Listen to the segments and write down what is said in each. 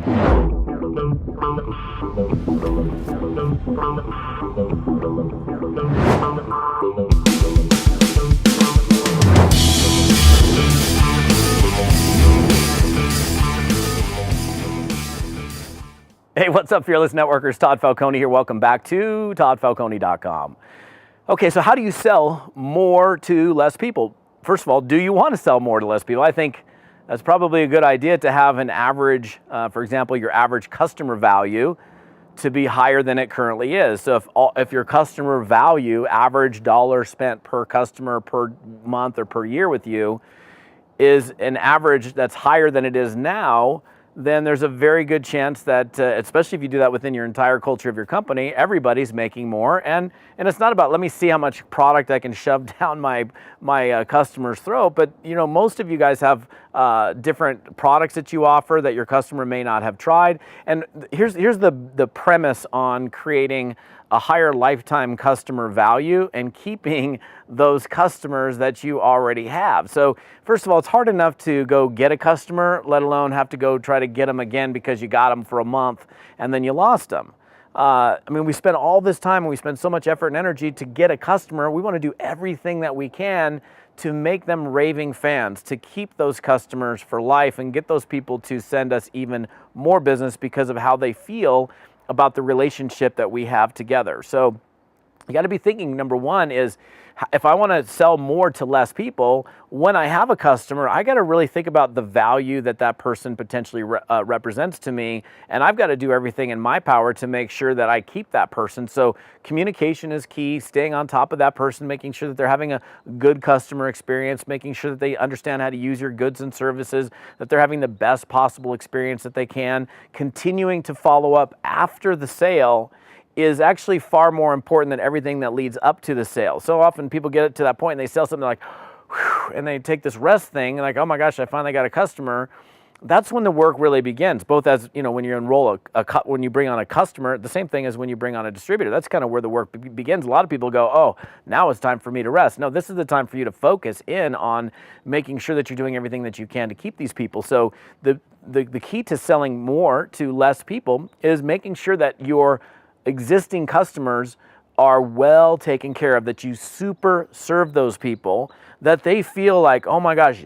Hey, what's up, Fearless Networkers? Todd Falcone here. Welcome back to toddfalcone.com. Okay, so how do you sell more to less people? First of all, do you want to sell more to less people? I think that's probably a good idea to have an average, for example, your average customer value to be higher than it currently is. So if your customer value, average dollar spent per customer per month or per year with you, is an average that's higher than it is now, then there's a very good chance that, especially if you do that within your entire culture of your company, everybody's making more. And it's not about, let me see how much product I can shove down my customer's throat, but most of you guys have different products that you offer that your customer may not have tried. And here's the premise on creating a higher lifetime customer value and keeping those customers that you already have. So first of all, it's hard enough to go get a customer, let alone have to go try to get them again because you got them for a month and then you lost them. We spend all this time and we spend so much effort and energy to get a customer. We want to do everything that we can to make them raving fans, to keep those customers for life and get those people to send us even more business because of how they feel about the relationship that we have together. So you got to be thinking, number one is, if I want to sell more to less people, when I have a customer, I got to really think about the value that person potentially represents to me. And I've got to do everything in my power to make sure that I keep that person. So communication is key, staying on top of that person, making sure that they're having a good customer experience, making sure that they understand how to use your goods and services, that they're having the best possible experience that they can. Continuing to follow up after the sale is actually far more important than everything that leads up to the sale. So often people get to that point and they sell something like, whew, and they take this rest thing and like, oh my gosh, I finally got a customer. That's when the work really begins, both as, when you enroll when you bring on a customer, the same thing as when you bring on a distributor. That's kind of where the work begins. A lot of people go, oh, now it's time for me to rest. No, this is the time for you to focus in on making sure that you're doing everything that you can to keep these people. So the key to selling more to less people is making sure that your existing customers are well taken care of, that you super serve those people, that they feel like, oh my gosh,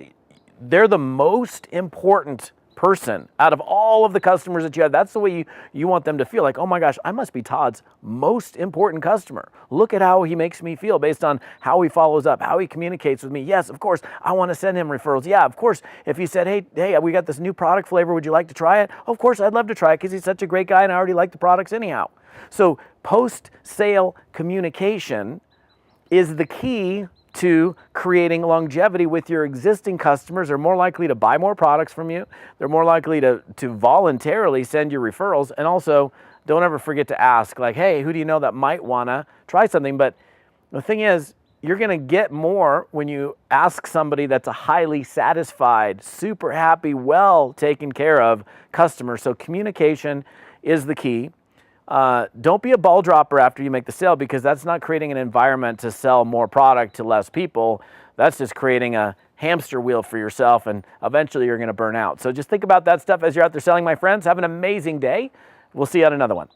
they're the most important person out of all of the customers that you have. That's the way you want them to feel, like, oh my gosh, I must be Todd's most important customer. Look at how he makes me feel based on how he follows up, how he communicates with me. Yes, of course, I want to send him referrals. Yeah, of course, if he said, hey, we got this new product flavor, would you like to try it? Of course, I'd love to try it because he's such a great guy and I already like the products anyhow. So post-sale communication is the key to creating longevity with your existing customers. They're more likely to buy more products from you. They're more likely to voluntarily send you referrals. And also, don't ever forget to ask, like, hey, who do you know that might want to try something? But the thing is, you're going to get more when you ask somebody that's a highly satisfied, super happy, well taken care of customer. So communication is the key. Don't be a ball dropper after you make the sale, because that's not creating an environment to sell more product to less people. That's just creating a hamster wheel for yourself, and eventually you're going to burn out. So just think about that stuff as you're out there selling, my friends. Have an amazing day. We'll see you on another one.